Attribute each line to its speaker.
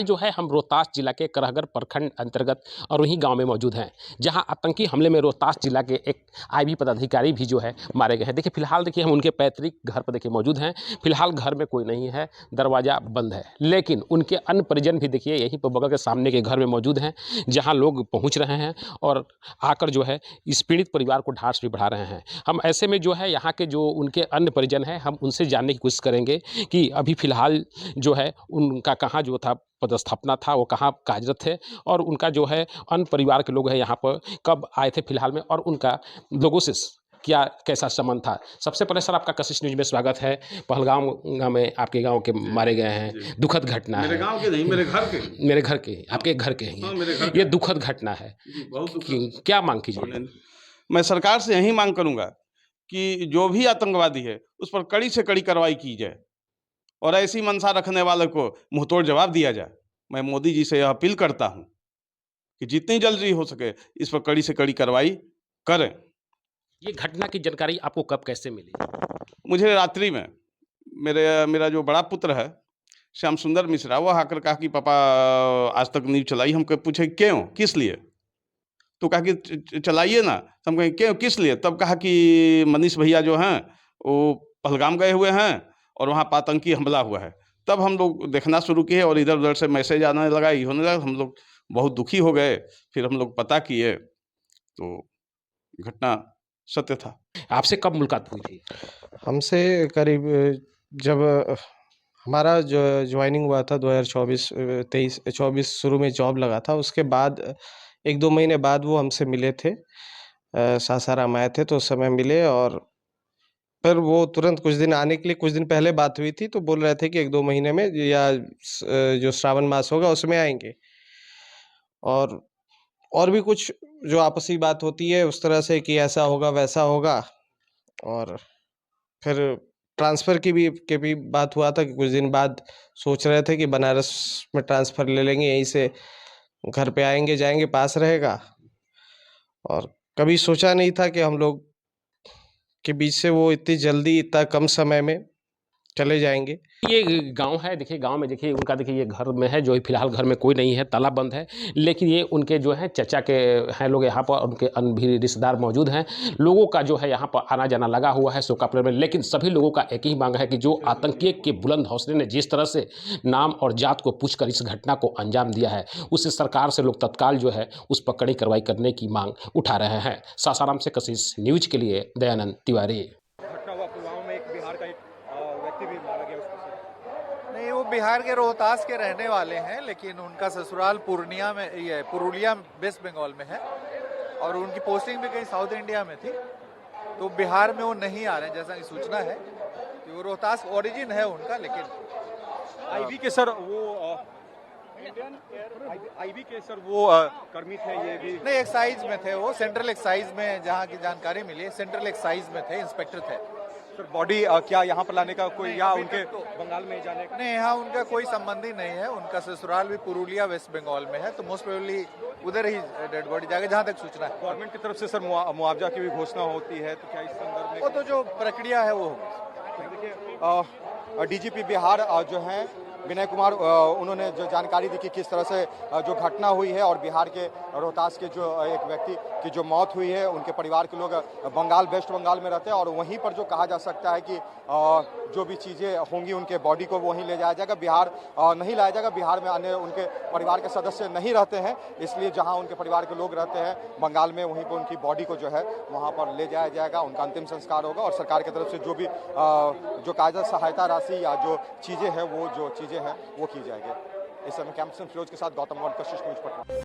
Speaker 1: जो है हम रोहतास जिला के करहगर प्रखंड अंतर्गत और वहीं गांव में मौजूद हैं, जहां आतंकी हमले में रोहतास जिला के एक आईबी पदाधिकारी भी जो है मारे गए हैं। देखिए फिलहाल देखिए हम उनके पैतृक घर पर देखिए मौजूद हैं। फिलहाल घर में कोई नहीं है, दरवाजा बंद है, लेकिन उनके अन्य परिजन भी देखिए यहीं पर बगल के सामने के घर में मौजूद हैं, जहां लोग पहुंच रहे हैं और आकर जो है इस पीड़ित परिवार को ढांढस भी बढ़ा रहे हैं। हम ऐसे में जो है यहाँ के जो उनके अन्य परिजन हैं, हम उनसे जानने की कोशिश करेंगे कि अभी फिलहाल जो है उनका कहाँ जो था पदस्थापना था, वो कहाँ कार्यरत थे और उनका जो है अन्य परिवार के लोग हैं यहाँ पर कब आए थे फिलहाल में और उनका लोगों से क्या कैसा संबंध था। सबसे पहले सर आपका कशिश न्यूज़ में स्वागत है। पहलगाम में आपके गाँव के
Speaker 2: जी,
Speaker 1: मारे गए हैं,
Speaker 2: जी।
Speaker 1: दुखद घटना
Speaker 2: मेरे
Speaker 1: है।
Speaker 2: गाँव के नहीं, मेरे घर के।
Speaker 1: मेरे घर के,
Speaker 2: हाँ,
Speaker 1: आपके घर के ही
Speaker 2: हाँ,
Speaker 1: हैं।
Speaker 2: मेरे घर
Speaker 1: ये
Speaker 2: के।
Speaker 1: दुखद घटना है।
Speaker 2: जी, बहुत दुखद।
Speaker 1: क्या माँग कीजिए?
Speaker 2: मैं सरकार से यही माँग करूँगा कि जो भी आतंकवादी है, उस पर कड़ी से कड़ी कार्रवाई की जाए और ऐसी मंशा रखने वाले को मुँहतोड़ जवाब दिया जाए। मैं मोदी जी से यह अपील करता हूँ कि जितनी जल्दी हो सके इस पर कड़ी से कड़ी कार्रवाई करें।
Speaker 1: ये घटना की जानकारी आपको कब कैसे मिली?
Speaker 2: मुझे रात्रि में मेरा जो बड़ा पुत्र है, श्याम सुंदर मिश्रा, वो आकर कहा कि पापा आज तक न्यूज़ चलाई। हम पूछे क्यों? किस लिए? तो कहा कि चलाइए ना। तो हम कहे क्यों, किस लिए? तब कहा कि मनीष भैया जो हैं वो पहलगाम गए हुए हैं और वहाँ पर आतंकी हमला हुआ है। तब हम लोग देखना शुरू किए और इधर-उधर से मैसेज आने लगा, ये होने लगा। हम लोग बहुत दुखी हो गए। फिर हम लोग पता किए तो घटना सत्य था।
Speaker 1: आपसे कब मुलाकात हुई थी?
Speaker 3: हमसे करीब जब हमारा जो जॉइनिंग हुआ था 2024 23 24 शुरू में जॉब लगा था, उसके बाद 1-2 महीने बाद वो हमसे मिले थे। सासाराम आए थे तो उस समय मिले और फिर वो तुरंत कुछ दिन आने के लिए कुछ दिन पहले बात हुई थी, तो बोल रहे थे कि 1-2 महीने में या जो श्रावण मास होगा उसमें आएँगे। और और भी कुछ जो आपसी बात होती है उस तरह से कि ऐसा होगा, वैसा होगा और फिर ट्रांसफ़र की भी बात हुआ था कि कुछ दिन बाद सोच रहे थे कि बनारस में ट्रांसफ़र ले लेंगे, यहीं से घर पे आएँगे, जाएँगे, पास रहेगा। और कभी सोचा नहीं था कि हम लोग के बीच से वो इतनी जल्दी, इतना कम समय में चले जाएँगे।
Speaker 1: ये गाँव है, देखिए गाँव में देखिए उनका देखिए ये घर में है, जो फिलहाल घर में कोई नहीं है, ताला बंद है। लेकिन ये उनके जो हैं चचा के हैं लोग यहाँ पर और उनके अन्य भी रिश्तेदार मौजूद हैं। लोगों का जो है यहाँ पर आना-जाना लगा हुआ है शोकाकुल में। लेकिन सभी लोगों का एक ही माँग है कि जो आतंकी के बुलंद हौसले ने जिस तरह से नाम और जात को पूछकर इस घटना को अंजाम दिया है, उससे सरकार से लोग तत्काल जो है उस पर कड़ी कार्रवाई करने की माँग उठा रहे हैं। सासाराम से कशिश न्यूज़ के लिए दयानंद तिवारी।
Speaker 4: घटना हुआ पुलवामा में एक बिहार का एक व्यक्ति भी मारा गया उसमें से।
Speaker 5: नहीं, वो बिहार के रोहतास के रहने वाले हैं, लेकिन उनका ससुराल पूर्णिया में, ये पुरुलिया वेस्ट बंगाल में है और उनकी पोस्टिंग भी कहीं साउथ इंडिया में थी, तो बिहार में वो नहीं आ रहे हैं, जैसा कि सूचना है कि वो रोहतास ओरिजिन है उनका। लेकिन
Speaker 4: आईबी के सर वो आईबी के सर वो कर्मी थे, ये भी
Speaker 5: नहीं, एक्साइज में थे वो, सेंट्रल एक्साइज में, जहाँ की जानकारी मिली है सेंट्रल एक्साइज में थे, इंस्पेक्टर थे।
Speaker 4: सर बॉडी क्या यहाँ पर लाने का कोई
Speaker 5: नहीं,
Speaker 4: या
Speaker 5: अभी
Speaker 4: उनके
Speaker 5: तक तो
Speaker 4: बंगाल में जाने का?
Speaker 5: नहीं, यहाँ उनका कोई संबंधी नहीं है, उनका ससुराल भी पुरुलिया वेस्ट बंगाल में है, तो मोस्ट प्रोबेबली उधर ही डेड बॉडी जाएगा, जहाँ तक सूचना है।
Speaker 4: गवर्नमेंट की तरफ से सर मुआवजा की भी घोषणा होती है, तो क्या इस संदर्भ में
Speaker 5: वो तो जो प्रक्रिया है वो होगी।
Speaker 4: देखिए डीजीपी बिहार जो हैं विनय कुमार, उन्होंने जो जानकारी दी कि किस तरह से जो घटना हुई है और बिहार के रोहतास के जो एक व्यक्ति की जो मौत हुई है, उनके परिवार के लोग वेस्ट बंगाल में रहते हैं और वहीं पर जो कहा जा सकता है कि जो भी चीज़ें होंगी उनके बॉडी को वहीं ले जाया जाएगा, बिहार नहीं लाया जाएगा। बिहार में अन्य उनके परिवार के सदस्य नहीं रहते हैं, इसलिए जहाँ उनके परिवार के लोग रहते हैं बंगाल में, वहीं पर उनकी बॉडी को जो है वहाँ पर ले जाया जाएगा, उनका अंतिम संस्कार होगा और सरकार की तरफ से जो भी जो कायदा सहायता राशि या जो चीज़ें हैं वो की जाएगी। इस समय कैंपस फिरोज के साथ गौतम कशिश न्यूज़ पटना।